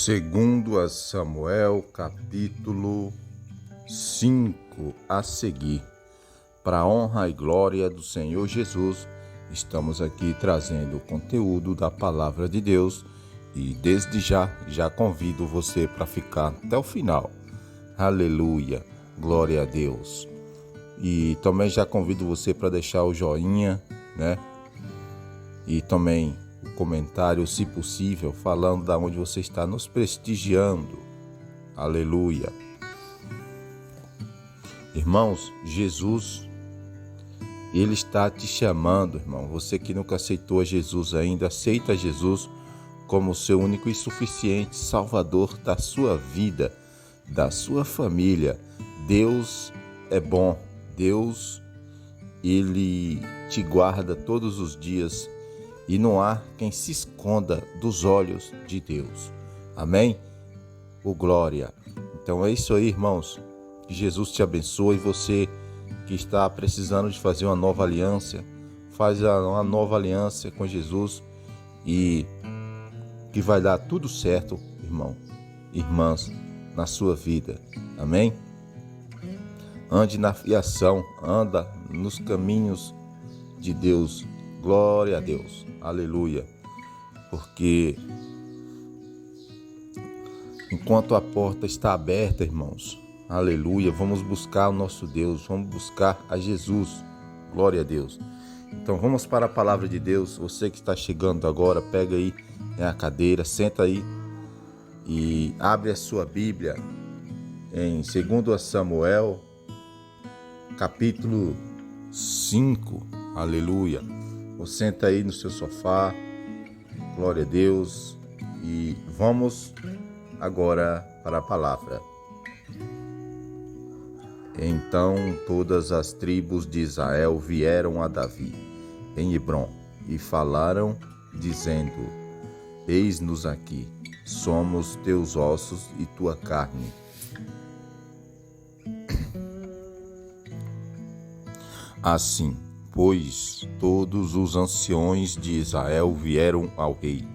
Segundo a Samuel, capítulo 5 a seguir. Para a honra e glória do Senhor Jesus, estamos aqui trazendo o conteúdo da Palavra de Deus e desde já convido você para ficar até o final. Aleluia, glória a Deus. E também já convido você para deixar o joinha, né? E também o comentário, se possível, falando da onde você está nos prestigiando. Aleluia. Irmãos, Jesus, Ele está te chamando, irmão. Você que nunca aceitou a Jesus ainda, aceita Jesus como seu único e suficiente Salvador da sua vida, da sua família. Deus é bom. Deus, Ele te guarda todos os dias e não há quem se esconda dos olhos de Deus. Amém? Oh, glória. Então é isso aí, irmãos. Que Jesus te abençoe. Você que está precisando de fazer uma nova aliança, faz uma nova aliança com Jesus e que vai dar tudo certo, irmão, irmãs, na sua vida. Amém? Ande na fiação, anda nos caminhos de Deus. Glória a Deus. Aleluia. Porque enquanto a porta está aberta, irmãos, aleluia, vamos buscar o nosso Deus, vamos buscar a Jesus. Glória a Deus. Então vamos para a palavra de Deus. Você que está chegando agora, pega aí a cadeira, senta aí e abre a sua Bíblia em 2 Samuel, capítulo 5. Aleluia. Ou senta aí no seu sofá, glória a Deus, e vamos agora para a palavra. Então todas as tribos de Israel vieram a Davi em Hebrom e falaram, dizendo: Eis-nos aqui, somos teus ossos e tua carne. Assim, pois, todos os anciões de Israel vieram ao rei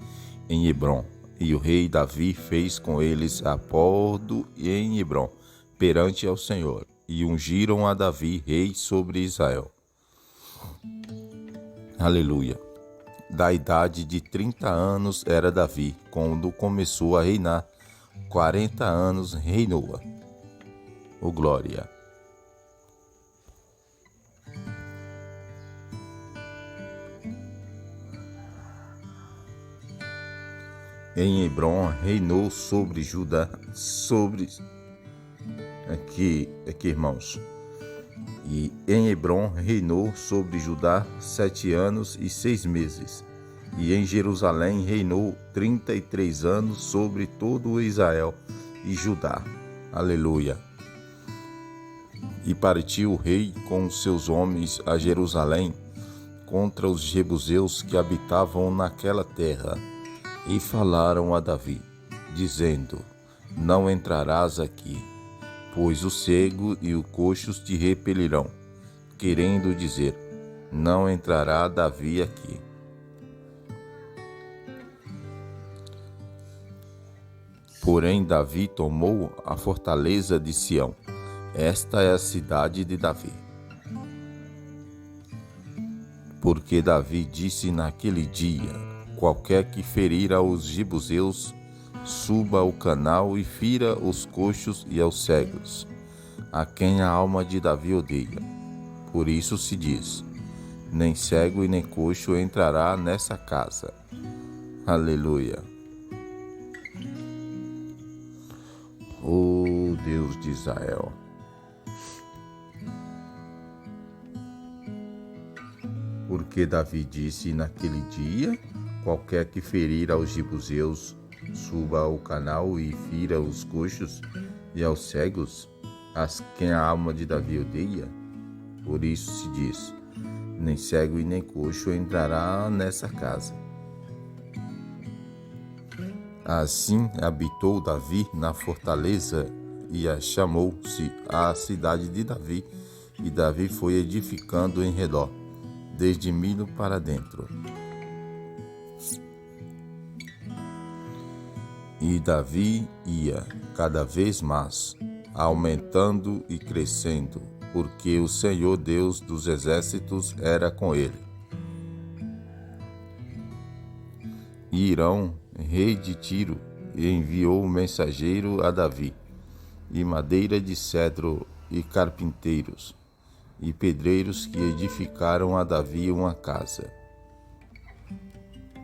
em Hebrom, e o rei Davi fez com eles acordo em Hebrom, perante ao Senhor, e ungiram a Davi rei sobre Israel. Aleluia. Da idade de 30 anos era Davi, quando começou a reinar, 40 anos reinou. Oh, glória. Em Hebrom reinou sobre Judá, aqui irmãos, e em Hebrom reinou sobre Judá 7 anos e 6 meses, e em Jerusalém reinou 33 anos sobre todo Israel e Judá. Aleluia. E partiu o rei com os seus homens a Jerusalém contra os jebuseus que habitavam naquela terra, e falaram a Davi, dizendo: Não entrarás aqui, pois o cego e o coxo te repelirão, querendo dizer: Não entrará Davi aqui. Porém Davi tomou a fortaleza de Sião. Esta é a cidade de Davi. Porque Davi disse naquele dia: Qualquer que ferir aos jebuseus, suba ao canal e fira os coxos e aos cegos, a quem a alma de Davi odeia. Por isso se diz: Nem cego e nem coxo entrará nessa casa. Aleluia. Oh Deus de Israel. Porque Davi disse naquele dia: Qualquer que ferir aos jebuseus, suba ao canal e fira os coxos e aos cegos, as quem a alma de Davi odeia. Por isso se diz: Nem cego e nem coxo entrará nessa casa. Assim habitou Davi na fortaleza e a chamou-se a cidade de Davi, e Davi foi edificando em redor, desde Milo para dentro. E Davi ia cada vez mais, aumentando e crescendo, porque o Senhor Deus dos exércitos era com ele. E Hirão, rei de Tiro, enviou um mensageiro a Davi, e madeira de cedro, e carpinteiros, e pedreiros que edificaram a Davi uma casa.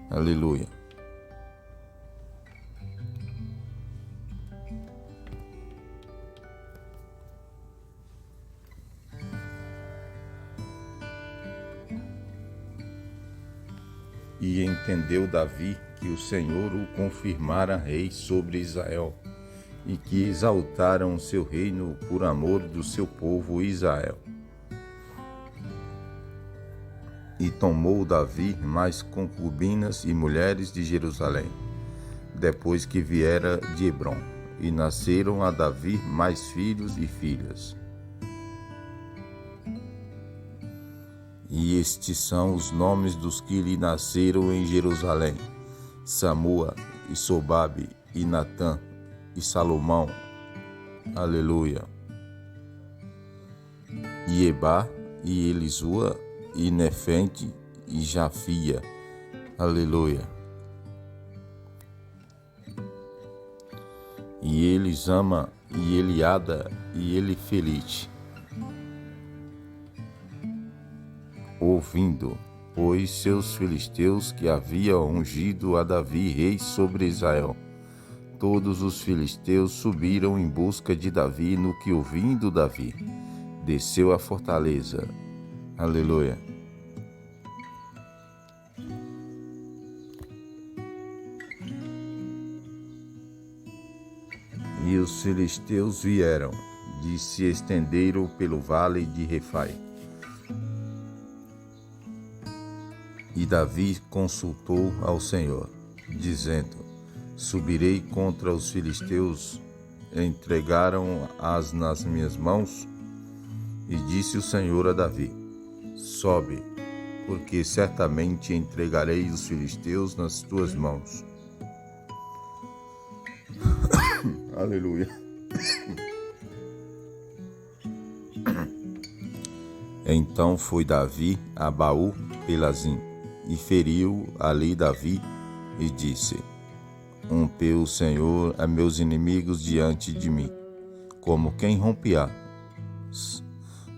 Aleluia. E entendeu Davi que o Senhor o confirmara rei sobre Israel, e que exaltaram o seu reino por amor do seu povo Israel. E tomou Davi mais concubinas e mulheres de Jerusalém, depois que viera de Hebrom, e nasceram a Davi mais filhos e filhas. E estes são os nomes dos que lhe nasceram em Jerusalém: Samua, e Sobabe, e Natã, e Salomão. Aleluia. E Ebá, e Elisua, e Nefente, e Jafia. Aleluia. E Elisama, e Eliada, e Elifelite. Ouvindo, pois, seus filisteus que havia ungido a Davi rei sobre Israel, todos os filisteus subiram em busca de Davi, no que, ouvindo Davi, desceu à fortaleza. Aleluia. E os filisteus vieram, e se estenderam pelo vale de Refai. E Davi consultou ao Senhor, dizendo: Subirei contra os filisteus, entregaram-as nas minhas mãos? E disse o Senhor a Davi: Sobe, porque certamente entregarei os filisteus nas tuas mãos. Aleluia. Então foi Davi a Baal-Pelazim, e feriu ali Davi, e disse: Rompeu o Senhor a meus inimigos diante de mim, como quem rompe aço.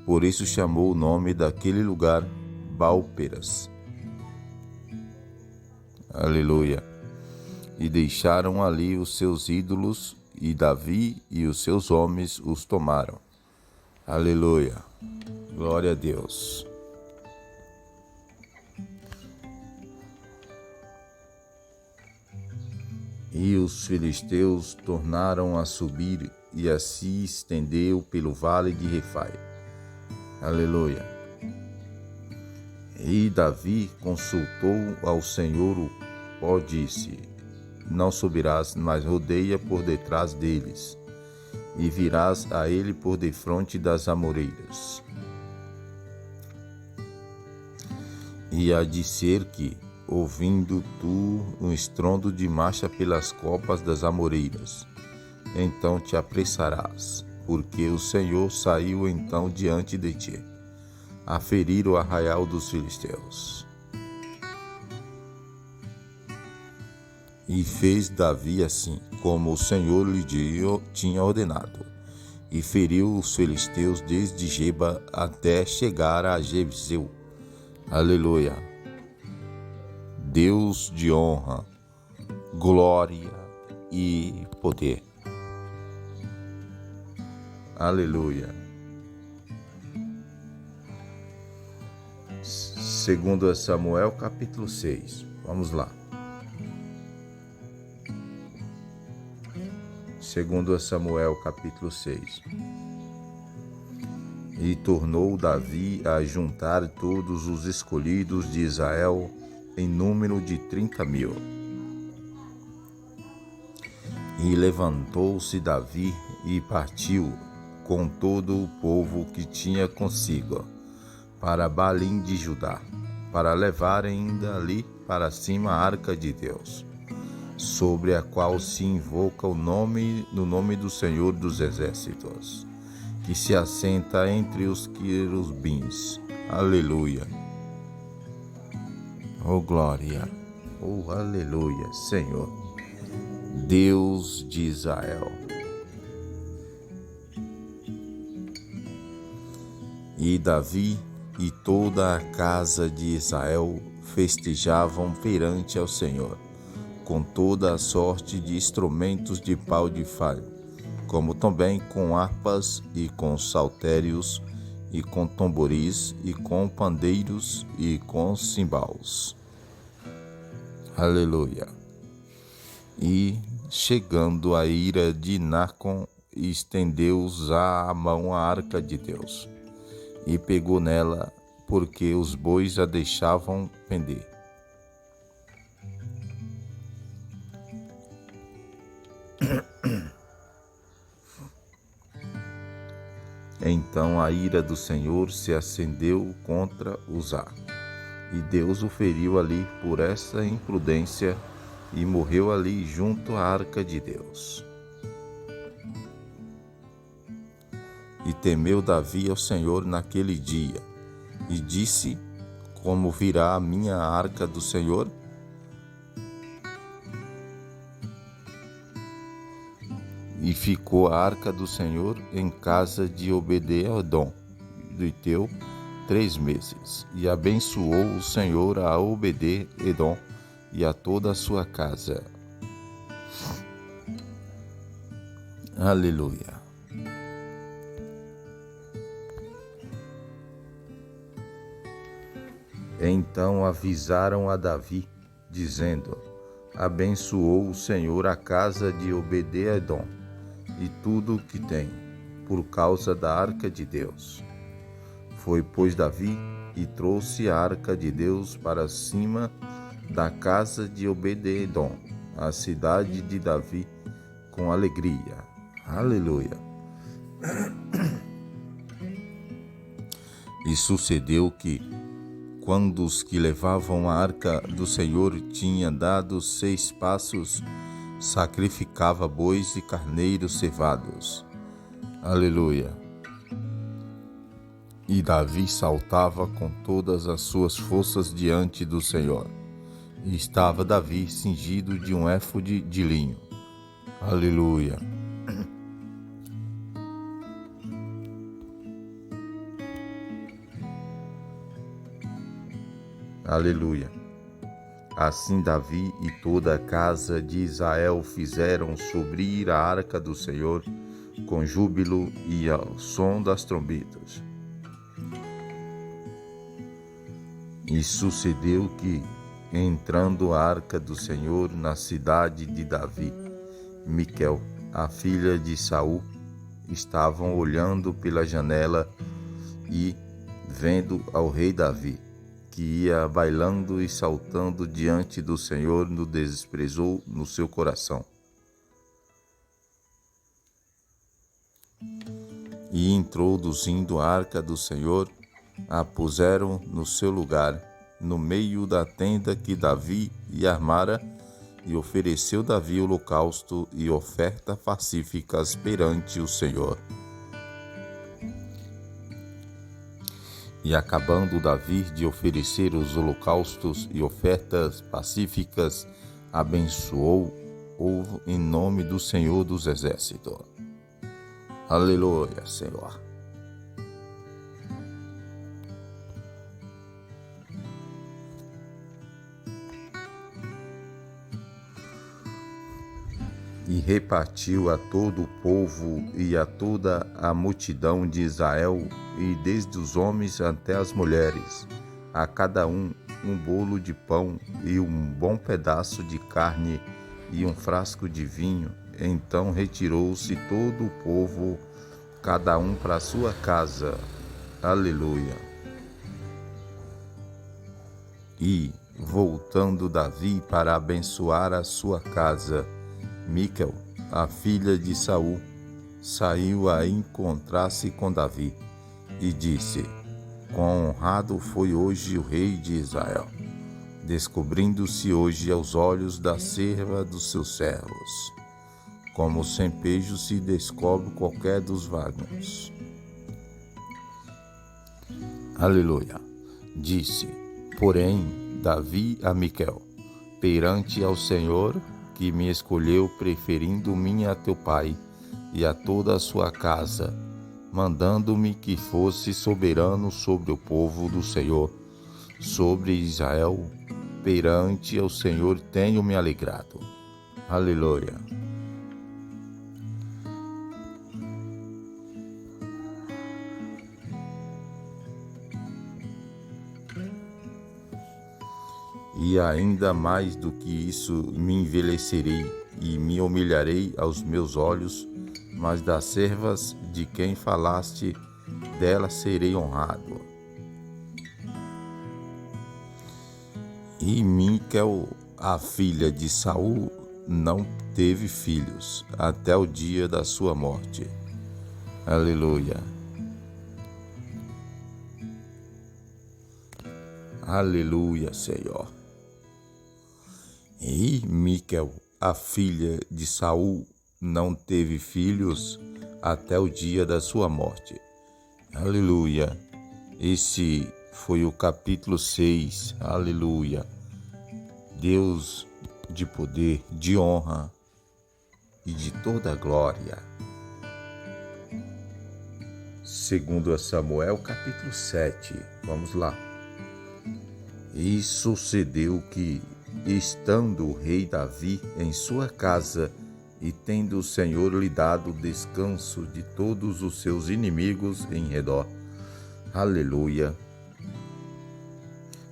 Por isso chamou o nome daquele lugar Baal-Peras. Aleluia. E deixaram ali os seus ídolos, e Davi e os seus homens os tomaram. Aleluia. Glória a Deus. E os filisteus tornaram a subir, e assim estendeu pelo vale de Refai. Aleluia. E Davi consultou ao Senhor, o qual disse: Não subirás, mas rodeia por detrás deles, e virás a ele por defronte das amoreiras. E há de ser que, ouvindo tu um estrondo de marcha pelas copas das amoreiras, então te apressarás, porque o Senhor saiu então diante de ti, a ferir o arraial dos filisteus. E fez Davi assim, como o Senhor lhe tinha ordenado, e feriu os filisteus desde Geba até chegar a Jezreel. Aleluia. Deus de honra, glória e poder. Aleluia. Segundo Samuel, capítulo 6. Vamos lá. Segundo Samuel, capítulo 6. E tornou Davi a juntar todos os escolhidos de Israel, em número de 30.000. E levantou-se Davi e partiu com todo o povo que tinha consigo para Balim de Judá, para levar ainda ali para cima a arca de Deus. sobre a qual se invoca no nome do Senhor dos Exércitos, que se assenta entre os querubins. Aleluia. Oh glória, oh aleluia, Senhor, Deus de Israel. E Davi e toda a casa de Israel festejavam perante ao Senhor, com toda a sorte de instrumentos de pau de falho, como também com harpas e com saltérios, e com tamboris, e com pandeiros, e com cimbais. Aleluia. E, chegando a ira de Nacon, estendeu a mão à arca de Deus, e pegou nela, porque os bois a deixavam pender. Então a ira do Senhor se acendeu contra Uzá, e Deus o feriu ali por essa imprudência, e morreu ali junto à arca de Deus. E temeu Davi ao Senhor naquele dia, e disse: como virá a minha arca do Senhor? E ficou a arca do Senhor em casa de Obed-edom, do Iteu, 3 meses. E abençoou o Senhor a Obed-edom e a toda a sua casa. Aleluia. Então avisaram a Davi, dizendo: abençoou o Senhor a casa de Obed-edom e tudo o que tem, por causa da arca de Deus. Foi, pois, Davi e trouxe a arca de Deus para cima da casa de Obed-edom, a cidade de Davi, com alegria. Aleluia. E sucedeu que, quando os que levavam a arca do Senhor tinham dado 6 passos, sacrificava bois e carneiros cevados. Aleluia. E Davi saltava com todas as suas forças diante do Senhor. E estava Davi cingido de um éfode de linho. Aleluia. Aleluia. Assim Davi e toda a casa de Israel fizeram subir a arca do Senhor com júbilo e ao som das trombetas. E sucedeu que, entrando a arca do Senhor na cidade de Davi, Miquel, a filha de Saul, estavam olhando pela janela e, vendo ao rei Davi, que ia bailando e saltando diante do Senhor, no desprezou no seu coração. E introduzindo a arca do Senhor, a puseram no seu lugar, no meio da tenda que Davi lhe armara, e ofereceu Davi holocausto e oferta pacíficas perante o Senhor. E acabando Davi de oferecer os holocaustos e ofertas pacíficas, abençoou em nome do Senhor dos Exércitos. Aleluia, Senhor. E repartiu a todo o povo e a toda a multidão de Israel, e desde os homens até as mulheres, a cada um bolo de pão e um bom pedaço de carne e um frasco de vinho. Então retirou-se todo o povo, cada um para a sua casa. Aleluia. E, voltando Davi para abençoar a sua casa, Miquel, a filha de Saul, saiu a encontrar-se com Davi e disse: quão honrado foi hoje o rei de Israel. descobrindo-se hoje aos olhos da serva dos seus servos, como sem pejo se descobre qualquer dos vagos. Aleluia. Disse, porém, Davi a Miquel, perante ao Senhor, que me escolheu, preferindo-me a teu pai e a toda a sua casa, mandando-me que fosse soberano sobre o povo do Senhor, sobre Israel, perante ao Senhor tenho me alegrado. Aleluia. E ainda mais do que isso, me envelhecerei e me humilharei aos meus olhos, mas das servas de quem falaste, dela serei honrado. E Miquel, a filha de Saul, não teve filhos até o dia da sua morte. Aleluia. Aleluia, Senhor. E Miquel, a filha de Saul, não teve filhos até o dia da sua morte. Aleluia. Esse foi o capítulo 6. Aleluia. Deus de poder, de honra e de toda glória. Segundo Samuel, capítulo 7. Vamos lá. E sucedeu que, estando o rei Davi em sua casa, e tendo o Senhor lhe dado descanso de todos os seus inimigos em redor. Aleluia.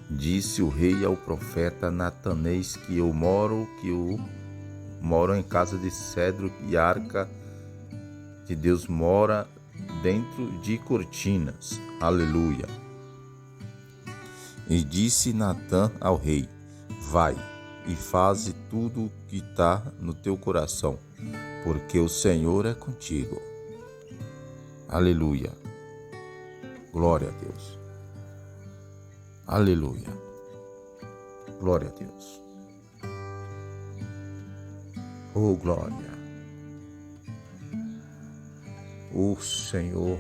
Disse o rei ao profeta Natanês que eu moro em casa de cedro e a arca de Deus mora dentro de cortinas. Aleluia. E disse Natã ao rei, vai e faze tudo o que está no teu coração, porque o Senhor é contigo. Aleluia. Glória a Deus. Aleluia. Glória a Deus. Oh, glória. O Senhor.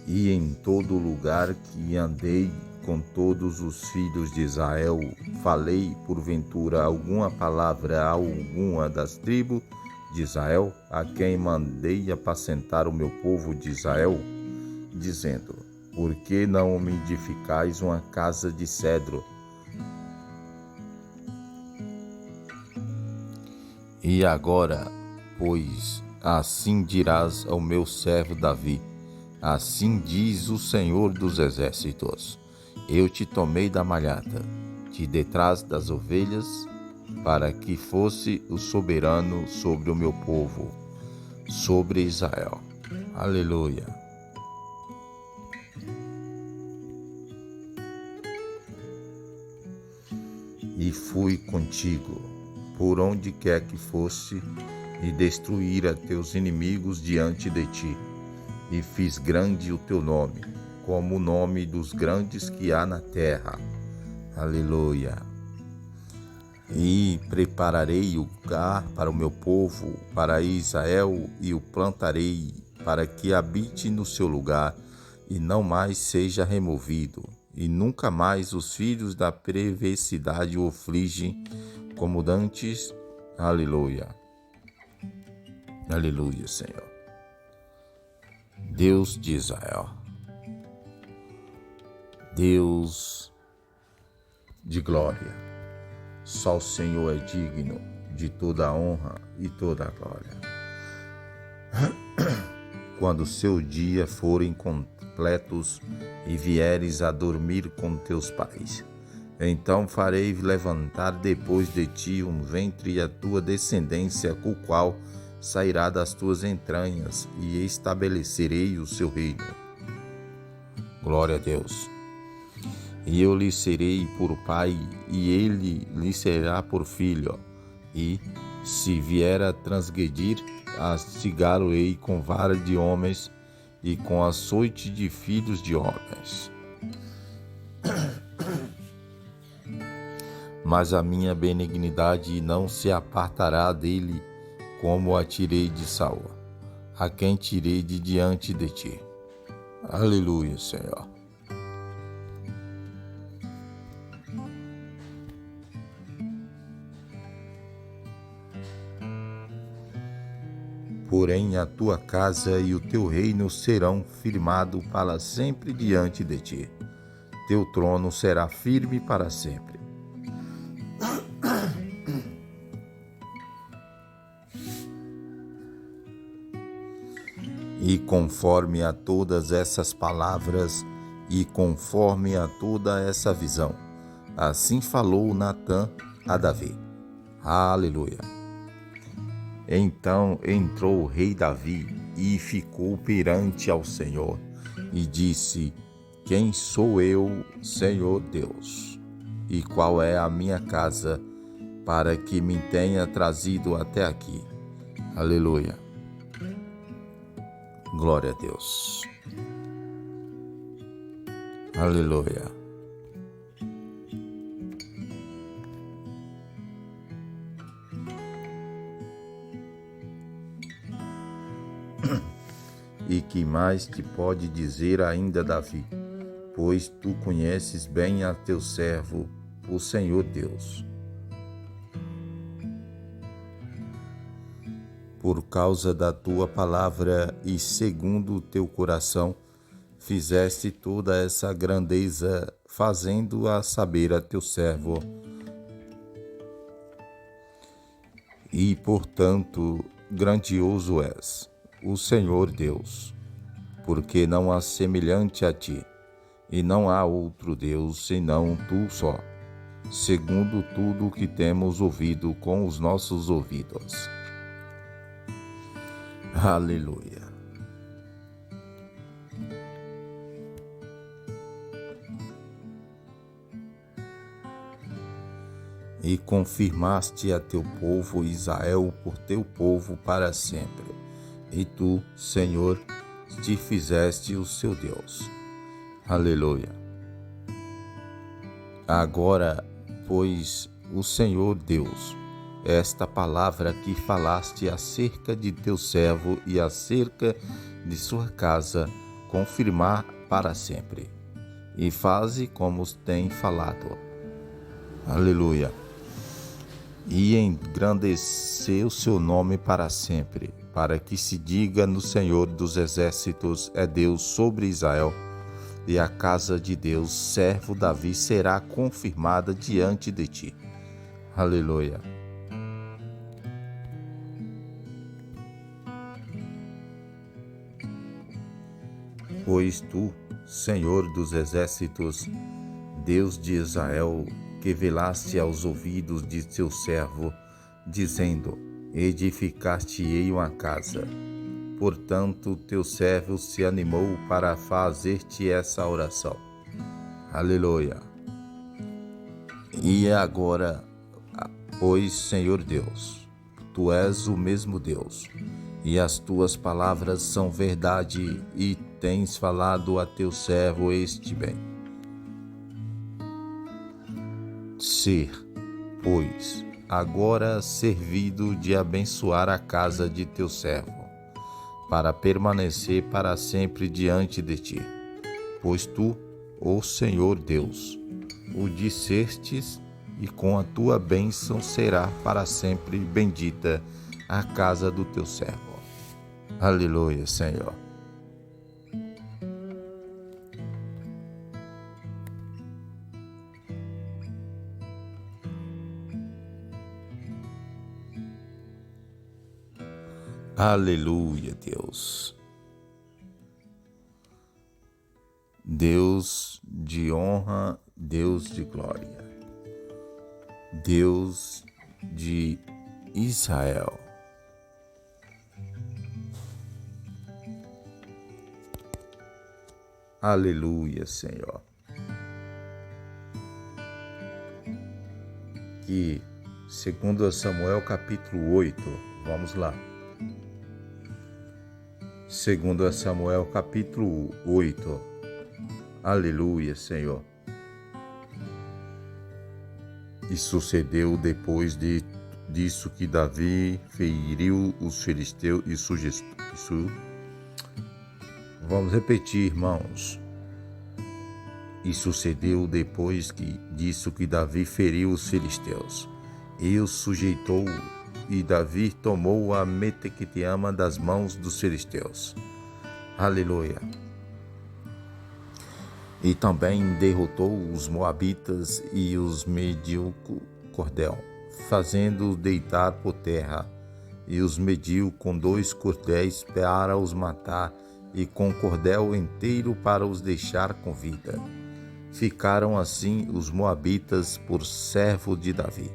E em todo lugar que andei com todos os filhos de Israel, falei porventura alguma palavra a alguma das tribos de Israel, a quem mandei apacentar o meu povo de Israel, dizendo, por que não me edificais uma casa de cedro? E agora, pois, assim dirás ao meu servo Davi, assim diz o Senhor dos Exércitos, eu te tomei da malhada, de detrás das ovelhas, para que fosse o soberano sobre o meu povo, sobre Israel. Aleluia. E fui contigo, por onde quer que fosse, e destruir a teus inimigos diante de ti. E fiz grande o teu nome, como o nome dos grandes que há na terra. Aleluia. E prepararei o lugar para o meu povo, para Israel, e o plantarei, para que habite no seu lugar, e não mais seja removido. E nunca mais os filhos da perversidade o afligem, como dantes. Aleluia. Aleluia, Senhor. Deus de Israel, Deus de glória, só o Senhor é digno de toda a honra e toda a glória. Quando seu dia forem completos e vieres a dormir com teus pais, então farei levantar depois de ti um ventre e a tua descendência, com o qual sairá das tuas entranhas, e estabelecerei o seu reino. Glória a Deus. E eu lhe serei por pai, e ele lhe será por filho. E, se vier a transgredir, castigá-lo-ei com vara de homens, e com açoite de filhos de homens. Mas a minha benignidade não se apartará dele, como a tirei de Saul, a quem tirei de diante de ti. Aleluia, Senhor. Porém, a tua casa e o teu reino serão firmados para sempre diante de ti. Teu trono será firme para sempre. E conforme a todas essas palavras e conforme a toda essa visão, assim falou Natã a Davi. Aleluia. Então entrou o rei Davi e ficou perante ao Senhor e disse: Quem sou eu, Senhor Deus? E qual é a minha casa para que me tenha trazido até aqui? Aleluia. Glória a Deus. Aleluia. E que mais te pode dizer ainda, Davi? Pois tu conheces bem a teu servo, o Senhor Deus. Por causa da tua palavra e segundo o teu coração, fizeste toda essa grandeza, fazendo-a saber a teu servo. E, portanto, grandioso és, o Senhor Deus, porque não há semelhante a ti, e não há outro Deus senão tu só, segundo tudo o que temos ouvido com os nossos ouvidos. Aleluia. E confirmaste a teu povo Israel por teu povo para sempre. E tu, Senhor, te fizeste o seu Deus. Aleluia. Agora, pois, o Senhor Deus, esta palavra que falaste acerca de teu servo e acerca de sua casa, confirmar para sempre. E faze como tem falado. Aleluia. E engrandecer o seu nome para sempre, para que se diga no Senhor dos Exércitos é Deus sobre Israel, e a casa de Deus, servo Davi, será confirmada diante de ti. Aleluia. Pois tu, Senhor dos Exércitos, Deus de Israel, que velaste aos ouvidos de teu servo, dizendo: edificar-te-ei uma casa. Portanto, teu servo se animou para fazer-te essa oração. Aleluia. E agora, pois, Senhor Deus, tu és o mesmo Deus, e as tuas palavras são verdade, e tens falado a teu servo este bem. Ser, pois, agora servido de abençoar a casa de teu servo, para permanecer para sempre diante de ti. Pois tu, ó Senhor Deus, o dissestes, e com a tua bênção será para sempre bendita a casa do teu servo. Aleluia, Senhor. Aleluia, Deus. Deus de honra, Deus de glória. Deus de Israel. Aleluia, Senhor. Que, segundo Samuel capítulo 8, vamos lá. Segundo Samuel, capítulo 8. Aleluia, Senhor. E sucedeu depois disso que Davi feriu os filisteus Vamos repetir, irmãos. E sucedeu depois disso que Davi feriu os filisteus e os sujeitou, e Davi tomou a Metequeteama das mãos dos filisteus. Aleluia. E também derrotou os moabitas e os mediu cordel, fazendo-os deitar por terra, e os mediu com 2 cordéis para os matar, e com cordel inteiro para os deixar com vida. Ficaram assim os moabitas por servo de Davi,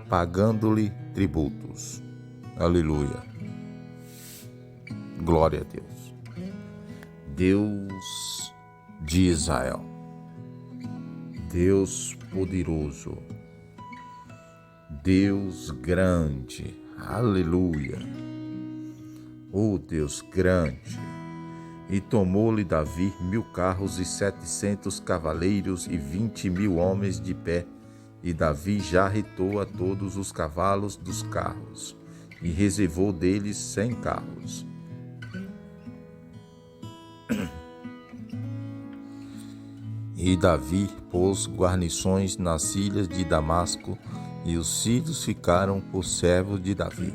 pagando-lhe tributos. Aleluia. Glória a Deus. Deus de Israel, Deus poderoso, Deus grande, aleluia, oh Deus grande. E tomou-lhe Davi 1000 carros e 700 cavaleiros e 20.000 homens de pé, e Davi já retou a todos os cavalos dos carros, e reservou deles 100 carros. E Davi pôs guarnições nas ilhas de Damasco, e os sírios ficaram por servos de Davi,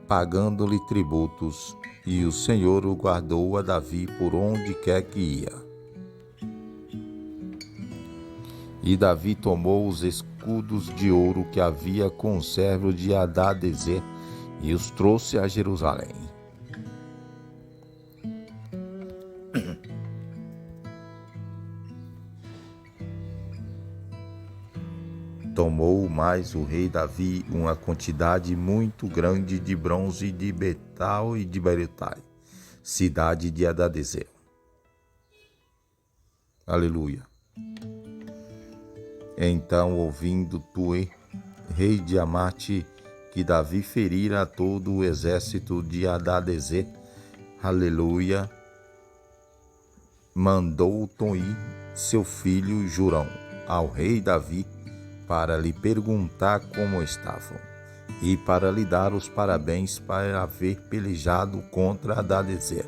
pagando-lhe tributos, e o Senhor o guardou a Davi por onde quer que ia. E Davi tomou os escudos de ouro que havia com o servo de Hadadezer, e os trouxe a Jerusalém. Tomou mais o rei Davi uma quantidade muito grande de bronze de Betal e de Beretai, cidade de Hadadezer. Aleluia. Então, ouvindo Tue, rei de Amate, que Davi ferira a todo o exército de Hadadezer, aleluia, mandou Toi, seu filho Jurão, ao rei Davi, para lhe perguntar como estavam, e para lhe dar os parabéns para haver pelejado contra Hadadezer,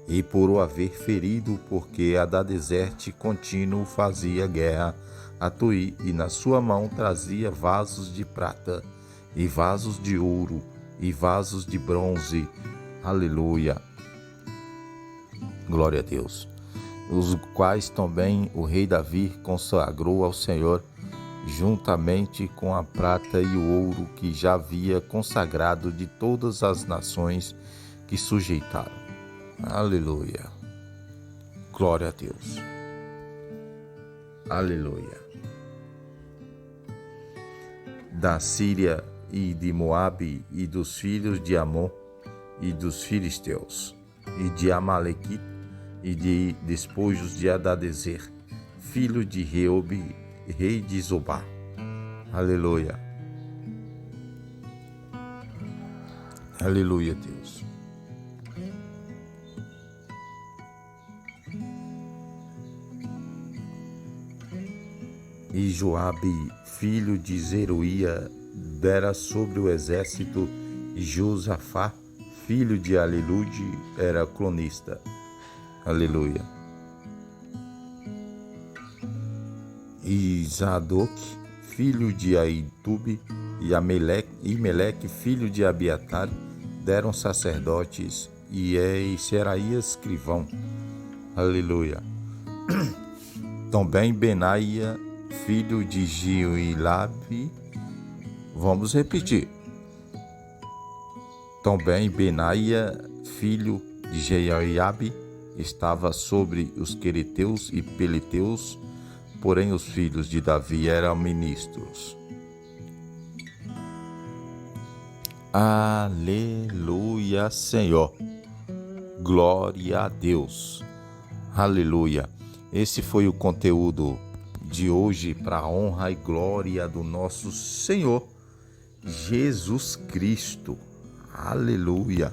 e por o haver ferido, porque Hadadezer de contínuo fazia guerra a Toi, e na sua mão trazia vasos de prata, e vasos de ouro, e vasos de bronze. Aleluia. Glória a Deus. Os quais também o rei Davi consagrou ao Senhor, juntamente com a prata e o ouro que já havia consagrado de todas as nações que sujeitaram. Aleluia. Glória a Deus. Aleluia. Da Síria e de Moabe e dos filhos de Amon e dos filisteus e de Amalequite e de despojos de Hadadezer, filho de Reobe, rei de Zobá. Aleluia. Aleluia, Deus. E Joabe, filho de Zeruia, dera sobre o exército, e Josafá, filho de Alelude, era cronista. Aleluia. E Zadok, filho de Aitube, e Meleque, filho de Abiatar, deram sacerdotes, e Seraías escrivão. Aleluia. Também Benaia, filho de Joilabe, vamos repetir. Também Benaia, filho de Joiabe, estava sobre os quereteus e peleteus, porém os filhos de Davi eram ministros. Aleluia, Senhor. Glória a Deus. Aleluia. Esse foi o conteúdo de hoje para a honra e glória do nosso Senhor Jesus Cristo. Aleluia.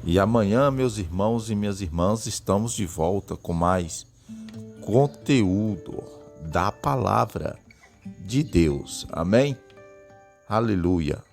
E amanhã, meus irmãos e minhas irmãs, estamos de volta com mais conteúdo da palavra de Deus. Amém? Aleluia.